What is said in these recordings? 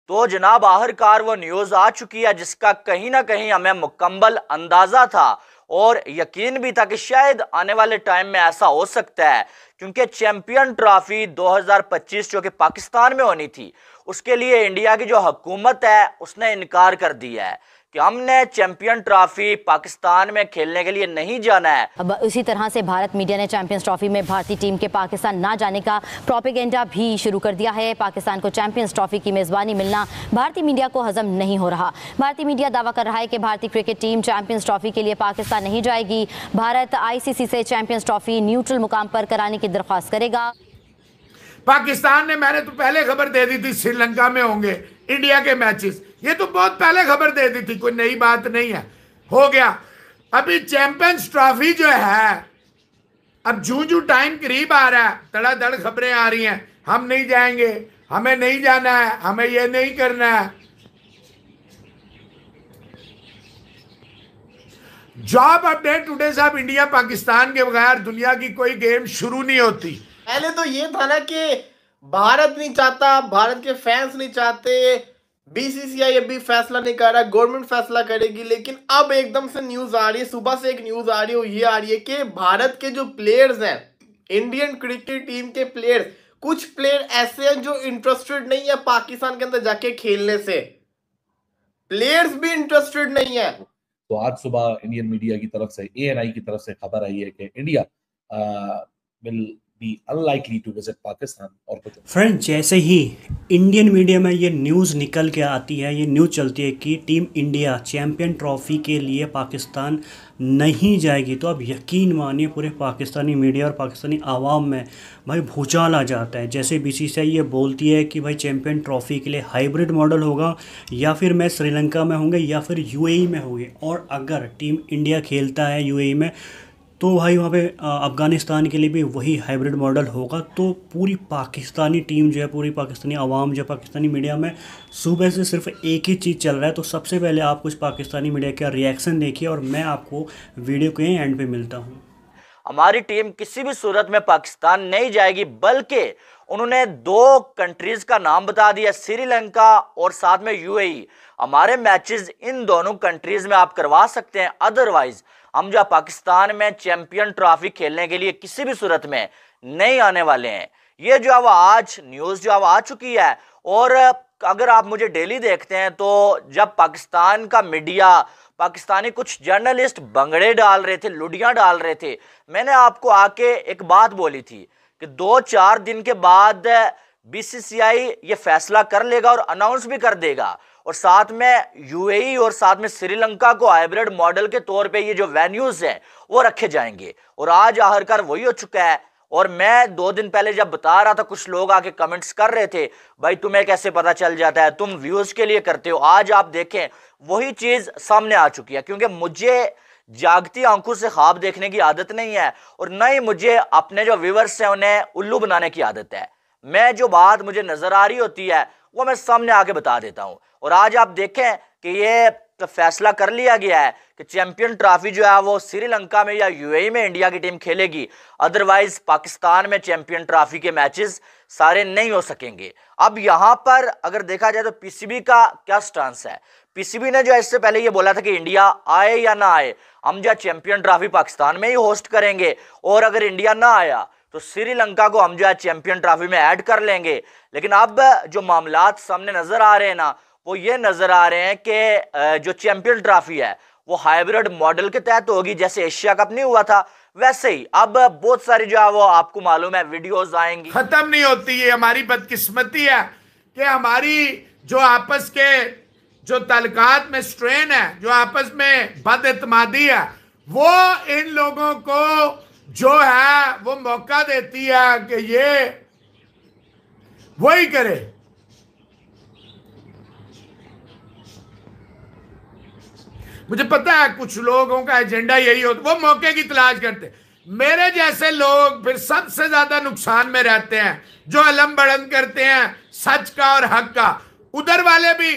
तो जनाब आखिरकार वो न्यूज़ आ चुकी है जिसका कहीं ना कहीं हमें मुकम्मल अंदाज़ा था और यकीन भी था कि शायद आने वाले टाइम में ऐसा हो सकता है, क्योंकि चैंपियन ट्रॉफी 2025 जो कि पाकिस्तान में होनी थी उसके लिए इंडिया की जो हुकूमत है उसने इनकार कर दिया है कि हमने चैंपियन ट्रॉफी पाकिस्तान में खेलने के लिए नहीं जाना है। अब इसी तरह से भारत मीडिया ने चैंपियंस ट्रॉफी में भारतीय टीम के पाकिस्तान ना जाने का प्रोपेगेंडा भी शुरू कर दिया है। पाकिस्तान को चैंपियंस ट्रॉफी की मेजबानी मिलना भारतीय मीडिया को हजम नहीं हो रहा। भारतीय मीडिया दावा कर रहा है कि भारतीय क्रिकेट टीम चैंपियंस ट्रॉफी के लिए पाकिस्तान नहीं जाएगी। भारत आईसीसी से चैंपियंस ट्रॉफी न्यूट्रल मुकाम पर कराने की दरख्वास्त करेगा। पाकिस्तान ने, मैंने तो पहले खबर दे दी थी श्रीलंका में होंगे इंडिया के मैचेस, ये तो बहुत पहले खबर दे दी थी, कोई नई बात नहीं है, हो गया। अभी चैंपियंस ट्रॉफी जो है, अब जूं टाइम करीब आ रहा है धड़ाधड़ खबरें आ रही हैं, हम नहीं जाएंगे, हमें नहीं जाना है, हमें ये नहीं करना है। जॉब अपडेट टुडे साहब, इंडिया पाकिस्तान के बगैर दुनिया की कोई गेम शुरू नहीं होती। पहले तो ये था ना कि भारत नहीं चाहता, भारत के फैंस नहीं चाहते, बीसीसीआई अभी फैसला नहीं कर रहा, गवर्नमेंट फैसला करेगी। लेकिन अब एकदम से न्यूज आ रही है, सुबह से एक न्यूज आ रही है, ये आ रही है कि भारत के जो प्लेयर्स हैं, इंडियन क्रिकेट टीम के प्लेयर्स, कुछ प्लेयर ऐसे हैं जो इंटरेस्टेड नहीं है पाकिस्तान के अंदर जाके खेलने से, प्लेयर्स भी इंटरेस्टेड नहीं है। तो आज सुबह इंडियन मीडिया की तरफ से, एएनआई की तरफ से खबर आई है कि India will be unlikely to visit Pakistan. और कुछ फ्रेंड, जैसे ही इंडियन मीडिया में ये न्यूज़ निकल के आती है, ये न्यूज़ चलती है कि टीम इंडिया चैंपियन ट्रॉफी के लिए पाकिस्तान नहीं जाएगी, तो अब यकीन मानिए पूरे पाकिस्तानी मीडिया और पाकिस्तानी आवाम में भाई भूचाल आ जाता है। जैसे बीसीसीआई ये बोलती है कि भाई चैंपियन ट्रॉफी के लिए हाइब्रिड मॉडल होगा, या फिर मैच श्रीलंका में होंगे या फिर यूएई में होंगे, और अगर टीम इंडिया खेलता है यूएई में तो भाई वहाँ पे अफ़गानिस्तान के लिए भी वही हाइब्रिड मॉडल होगा। तो पूरी पाकिस्तानी टीम जो है, पूरी पाकिस्तानी आवाम जो, पाकिस्तानी मीडिया में सुबह से सिर्फ एक ही चीज़ चल रहा है। तो सबसे पहले आप कुछ पाकिस्तानी मीडिया का रिएक्शन देखिए और मैं आपको वीडियो के एंड पे मिलता हूँ। हमारी टीम किसी भी सूरत में पाकिस्तान नहीं जाएगी, बल्कि उन्होंने 2 कंट्रीज का नाम बता दिया, श्रीलंका और साथ में यूएई। हमारे मैचेस इन दोनों कंट्रीज में आप करवा सकते हैं, अदरवाइज हम जो पाकिस्तान में चैंपियन ट्रॉफी खेलने के लिए किसी भी सूरत में नहीं आने वाले हैं। ये जो है वो आज न्यूज़ जो है वो आ चुकी है। और अगर आप मुझे डेली देखते हैं तो जब पाकिस्तान का मीडिया, पाकिस्तानी कुछ जर्नलिस्ट बंगड़े डाल रहे थे, लुडियां डाल रहे थे, मैंने आपको आके एक बात बोली थी कि 2-4 दिन के बाद बीसीसीआई ये फैसला कर लेगा और अनाउंस भी कर देगा, और साथ में यूएई और साथ में श्रीलंका को हाइब्रिड मॉडल के तौर पे ये जो वेन्यूज हैं वो रखे जाएंगे। और आज आखिरकार वही हो चुका है। और मैं 2 दिन पहले जब बता रहा था, कुछ लोग आके कमेंट्स कर रहे थे, भाई तुम्हें कैसे पता चल जाता है, तुम व्यूज के लिए करते हो। आज आप देखें वही चीज सामने आ चुकी है, क्योंकि मुझे जागती आंखों से ख्वाब देखने की आदत नहीं है और न ही मुझे अपने जो व्यूअर्स हैं उन्हें उल्लू बनाने की आदत है। मैं जो बात मुझे नजर आ रही होती है वो मैं सामने आके बता देता हूं। और आज आप देखें कि ये फैसला कर लिया गया है कि चैंपियन ट्रॉफी जो है वो श्रीलंका में या यूएई में इंडिया की टीम खेलेगी, अदरवाइज पाकिस्तान में चैंपियन ट्रॉफी के मैचेस सारे नहीं हो सकेंगे। अब यहां पर अगर देखा जाए तो पीसीबी का क्या स्टांस है। पीसीबी ने जो इससे पहले ये बोला था कि इंडिया आए या ना आए, हम जो चैंपियन ट्रॉफी पाकिस्तान में ही होस्ट करेंगे, और अगर इंडिया ना आया तो श्रीलंका को हम जो है चैंपियन ट्रॉफी में ऐड कर लेंगे। लेकिन अब जो मामलात सामने नजर आ रहे हैं ना, वो ये नजर आ रहे हैं कि जो चैंपियन ट्रॉफी है वो हाइब्रिड मॉडल के तहत होगी। जैसे एशिया कप नहीं हुआ था वैसे ही अब बहुत सारी जो है वो आपको मालूम है वीडियोस आएंगी, खत्म नहीं होती। ये हमारी बदकिस्मती है कि हमारी जो आपस के जो ताल्लुकात में स्ट्रेन है, जो आपस में बदएतमादी है, वो इन लोगों को जो है वो मौका देती है कि ये वही करे। मुझे पता है कुछ लोगों का एजेंडा यही होता, वो मौके की तलाश करते। मेरे जैसे लोग फिर सबसे ज्यादा नुकसान में रहते हैं, जो अलम बुलंद करते हैं सच का और हक का। उधर वाले भी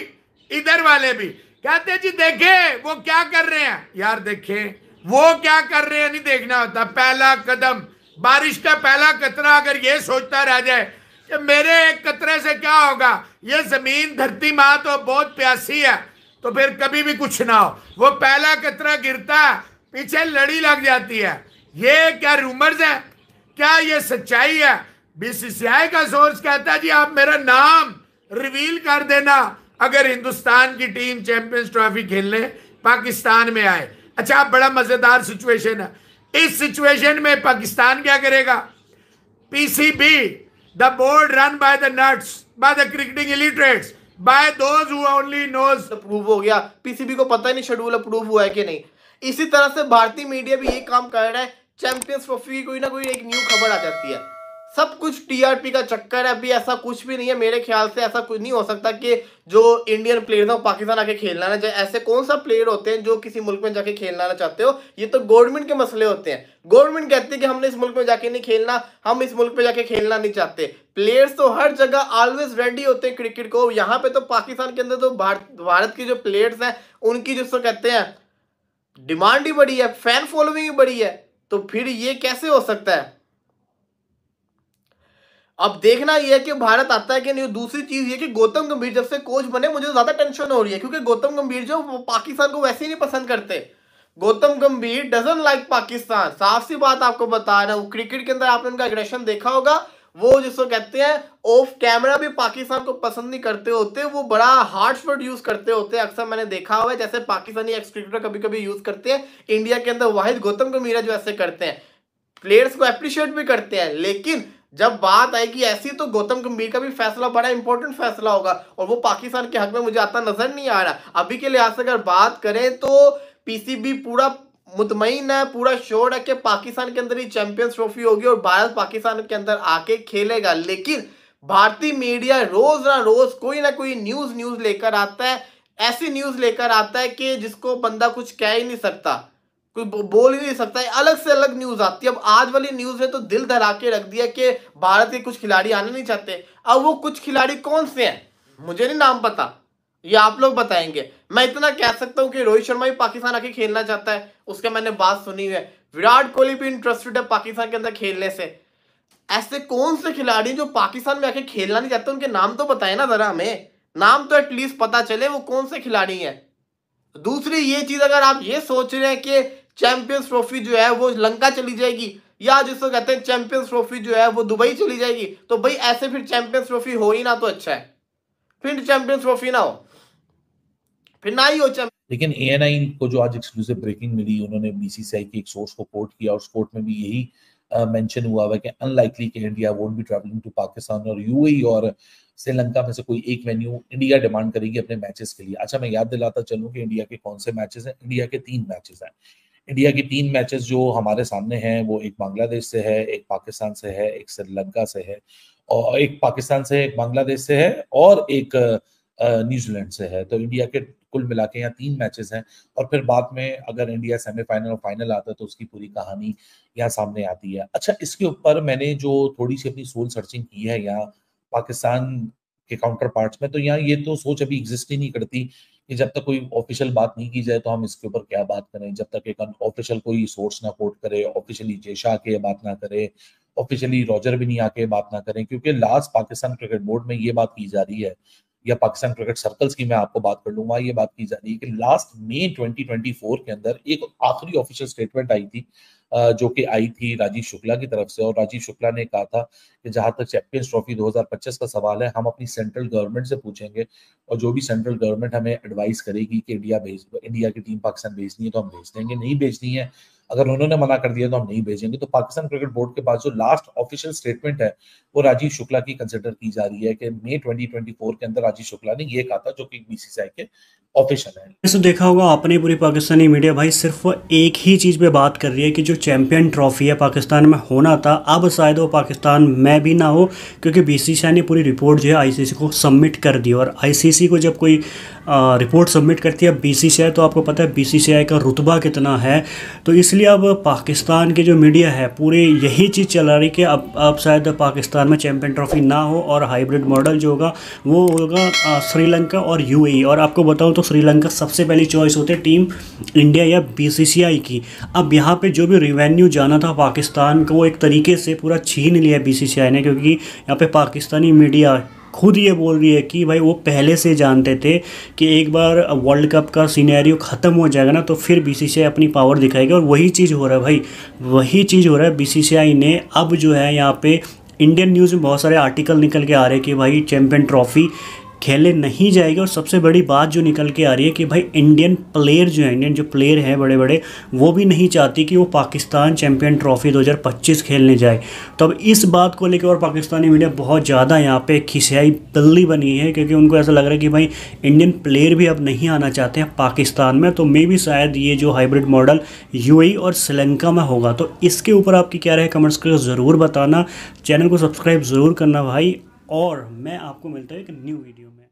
इधर वाले भी कहते जी देखे वो क्या कर रहे हैं। यार देखें वो क्या कर रहे हैं नहीं देखना होता। पहला कदम, बारिश का पहला कतरा अगर ये सोचता रह जाए कि मेरे एक कतरे से क्या होगा, ये जमीन धरती माँ तो बहुत प्यासी है, तो फिर कभी भी कुछ ना हो। वो पहला कतरा गिरता है, पीछे लड़ी लग जाती है। ये क्या रूमर्स है, क्या ये सच्चाई है? बीसीसीआई का सोर्स कहता है जी आप मेरा नाम रिवील कर देना अगर हिंदुस्तान की टीम चैंपियंस ट्रॉफी खेलने पाकिस्तान में आए। अच्छा, बड़ा मजेदार सिचुएशन है। इस सिचुएशन में पाकिस्तान क्या करेगा? PCB, the board run by the nuts, by the cricketing illiterates, by those who only knows. Approve हो गया, पीसीबी को पता ही नहीं शेड्यूल अप्रूव हुआ है कि नहीं। इसी तरह से भारतीय मीडिया भी यही काम कर रहा है। चैंपियंस ट्रॉफी की कोई ना कोई एक न्यू खबर आ जाती है। सब कुछ टीआरपी का चक्कर है। अभी ऐसा कुछ भी नहीं है, मेरे ख्याल से ऐसा कुछ नहीं हो सकता कि जो इंडियन प्लेयर है पाकिस्तान आके खेलना ना चाहे। ऐसे कौन सा प्लेयर होते हैं जो किसी मुल्क में जाके खेलना ना चाहते हो? ये तो गवर्नमेंट के मसले होते हैं। गवर्नमेंट कहती है कि हमने इस मुल्क में जाके नहीं खेलना, हम इस मुल्क में जाके खेलना नहीं चाहते। प्लेयर्स तो हर जगह ऑलवेज रेडी होते हैं क्रिकेट को। यहाँ पे तो पाकिस्तान के अंदर तो भारत के जो प्लेयर्स हैं उनकी जिसको कहते हैं डिमांड ही बड़ी है, फैन फॉलोइंग ही बड़ी है। तो फिर ये कैसे हो सकता है? अब देखना यह है कि भारत आता है कि नहीं। दूसरी चीज ये कि गौतम गंभीर जब से कोच बने मुझे ज्यादा टेंशन हो रही है, क्योंकि गौतम गंभीर जो वो पाकिस्तान को वैसे ही नहीं पसंद करते। गौतम गंभीर डजंट लाइक पाकिस्तान, साफ सी बात आपको बता रहा हूं। क्रिकेट के अंदर आपने उनका एग्रेशन देखा होगा। वो जिसको कहते हैं ऑफ कैमरा भी पाकिस्तान को पसंद नहीं करते होते, वो बड़ा हार्श वर्ड यूज करते होते हैं। अक्सर मैंने देखा हुआ है, जैसे पाकिस्तानी एक्स क्रिकेटर कभी कभी यूज करते हैं। इंडिया के अंदर वाहिद गौतम गंभीर जो ऐसे करते हैं, प्लेयर्स को अप्रिशिएट भी करते हैं। लेकिन जब बात आएगी ऐसी तो गौतम गंभीर का भी फैसला बड़ा इंपॉर्टेंट फैसला होगा, और वो पाकिस्तान के हक में मुझे आता नजर नहीं आ रहा। अभी के लिहाज से अगर बात करें तो पीसीबी पूरा मुतमईन है, पूरा श्योर है कि पाकिस्तान के अंदर ही चैंपियंस ट्रॉफी होगी और भारत पाकिस्तान के अंदर आके खेलेगा। लेकिन भारतीय मीडिया रोज ना रोज कोई ना कोई न्यूज लेकर आता है। ऐसी न्यूज लेकर आता है कि जिसको बंदा कुछ कह ही नहीं सकता, कोई बोल ही नहीं सकता है। अलग से अलग न्यूज आती है। अब आज वाली न्यूज ने तो दिल धरा के रख दिया कि भारत के कुछ खिलाड़ी आने नहीं चाहते। अब वो कुछ खिलाड़ी कौन से हैं मुझे नहीं नाम पता, ये आप लोग बताएंगे। मैं इतना कह सकता हूं कि रोहित शर्मा भी पाकिस्तान आके खेलना चाहता है, उसका मैंने बात सुनी हुई है। विराट कोहली भी इंटरेस्टेड है पाकिस्तान के अंदर खेलने से। ऐसे कौन से खिलाड़ी जो पाकिस्तान में आके खेलना नहीं चाहते, उनके नाम तो बताए ना जरा, हमें नाम तो एटलीस्ट पता चले वो कौन से खिलाड़ी हैं। दूसरी ये चीज, अगर आप ये सोच रहे हैं कि चैंपियंस ट्रॉफी जो है वो लंका चली जाएगी, या जिसको कहते हैं चैंपियंस ट्रॉफी जो है वो दुबई चली जाएगी, तो भाई ऐसे फिर चैंपियंस ट्रॉफी हो ही ना तो अच्छा है। फिर चैंपियंस ट्रॉफी ना हो, फिर ना ही हो। लेकिन एएनआई को जो आज एक्सक्लूसिव ब्रेकिंग मिली, उन्होंने बीसीसीआई के एक सोर्स को कोट किया और उस कोट में भी यही मेंशन हुआ है कि अनलाइकली कि India won't be travelling to Pakistan और यूएई और श्रीलंका में से कोई एक वेन्यू इंडिया डिमांड करेगी अपने मैचेस के लिए। अच्छा, मैं याद दिलाता चलूं कि इंडिया के कौन से मैचेस हैं। इंडिया के 3 मैचेस हैं। इंडिया की 3 मैचेस जो हमारे सामने हैं वो एक बांग्लादेश से है, एक पाकिस्तान से है, एक श्रीलंका से है, और एक पाकिस्तान से, एक बांग्लादेश से है और एक न्यूजीलैंड से है। तो इंडिया के कुल मिला के यहाँ 3 मैचेस हैं, और फिर बाद में अगर इंडिया सेमीफाइनल और फाइनल आता है तो उसकी पूरी कहानी यहाँ सामने आती है। अच्छा, इसके ऊपर मैंने जो थोड़ी सी अपनी सोल सर्चिंग की है यहाँ पाकिस्तान के काउंटर पार्ट्स में, तो यहाँ ये तो सोच अभी एग्जिस्ट ही नहीं करती कि जब तक कोई ऑफिशियल बात नहीं की जाए तो हम इसके ऊपर क्या बात करें। जब तक एक ऑफिशियल कोई सोर्स ना कोट करे, ऑफिशियली जेशा आके बात ना करे, ऑफिशियली रॉजर भी नहीं आके बात ना करें, क्योंकि लास्ट पाकिस्तान क्रिकेट बोर्ड में ये बात की जा रही है, या पाकिस्तान क्रिकेट सर्कल्स की मैं आपको बात कर लूंगा, ये बात की जा रही है कि लास्ट मई 2024 के अंदर एक आखिरी ऑफिशियल स्टेटमेंट आई थी जो कि आई थी राजीव शुक्ला की तरफ से, और राजीव शुक्ला ने कहा था कि जहां तक चैंपियंस ट्रॉफी 2025 का सवाल है, हम अपनी सेंट्रल गवर्नमेंट से पूछेंगे और जो भी सेंट्रल गवर्नमेंट हमें एडवाइस करेगी कि इंडिया की टीम पाकिस्तान भेजनी है तो हम भेज देंगे, नहीं भेजनी है अगर उन्होंने मना कर दिया तो हम नहीं भेजेंगे। तो पाकिस्तान क्रिकेट बोर्ड के पास जो लास्ट ऑफिशियल स्टेटमेंट है वो राजीव शुक्ला की कंसिडर की जा रही है कि मई 2024 के अंदर राजीव शुक्ला ने ये कहा था, जो कि बीसीसीआई के ऑफिशियल है। वैसे देखा होगा आपने, पूरी पाकिस्तानी मीडिया भाई सिर्फ एक ही चीज़ पे बात कर रही है कि जो चैंपियन ट्रॉफी है पाकिस्तान में होना था, अब शायद वो पाकिस्तान में भी ना हो, क्योंकि बीसीसीआई ने पूरी रिपोर्ट जो है आईसीसी को सबमिट कर दी। और आईसीसी को जब कोई रिपोर्ट सबमिट करती है बीसीसीआई, तो आपको पता है बीसीसीआई का रुतबा कितना है, तो इसलिए अब पाकिस्तान की जो मीडिया है पूरी यही चीज़ चला रही कि अब शायद पाकिस्तान में चैंपियन ट्रॉफी ना हो और हाइब्रिड मॉडल जो होगा वो होगा श्रीलंका और यूएई। और आपको बताऊं तो श्रीलंका सबसे पहली चॉइस होती है टीम इंडिया या बीसीसीआई की। अब यहाँ पे जो भी रिवेन्यू जाना था पाकिस्तान को, वो एक तरीके से पूरा छीन लिया बीसीसीआई ने, क्योंकि यहाँ पे पाकिस्तानी मीडिया खुद ये बोल रही है कि भाई वो पहले से जानते थे कि एक बार वर्ल्ड कप का सिनेरियो ख़त्म हो जाएगा ना तो फिर बीसीसीआई अपनी पावर दिखाएगी, और वही चीज़ हो रहा है भाई, वही चीज़ हो रहा है। बीसीसीआई ने अब जो है यहाँ पे इंडियन न्यूज़ में बहुत सारे आर्टिकल निकल के आ रहे हैं कि भाई चैम्पियन ट्रॉफी खेले नहीं जाएगी, और सबसे बड़ी बात जो निकल के आ रही है कि भाई इंडियन प्लेयर जो है, इंडियन जो प्लेयर हैं बड़े बड़े, वो भी नहीं चाहती कि वो पाकिस्तान चैम्पियन ट्रॉफी 2025 खेलने जाए। तो अब इस बात को लेकर और पाकिस्तानी मीडिया बहुत ज़्यादा यहाँ पे खिसियाई बिल्ली बनी है, क्योंकि उनको ऐसा लग रहा है कि भाई इंडियन प्लेयर भी अब नहीं आना चाहते हैं पाकिस्तान में। तो मे भी शायद ये जो हाइब्रिड मॉडल यूएई और श्रीलंका में होगा। तो इसके ऊपर आपकी क्या राय कमेंट्स करके ज़रूर बताना, चैनल को सब्सक्राइब ज़रूर करना भाई, और मैं आपको मिलता हूँ एक न्यू वीडियो में।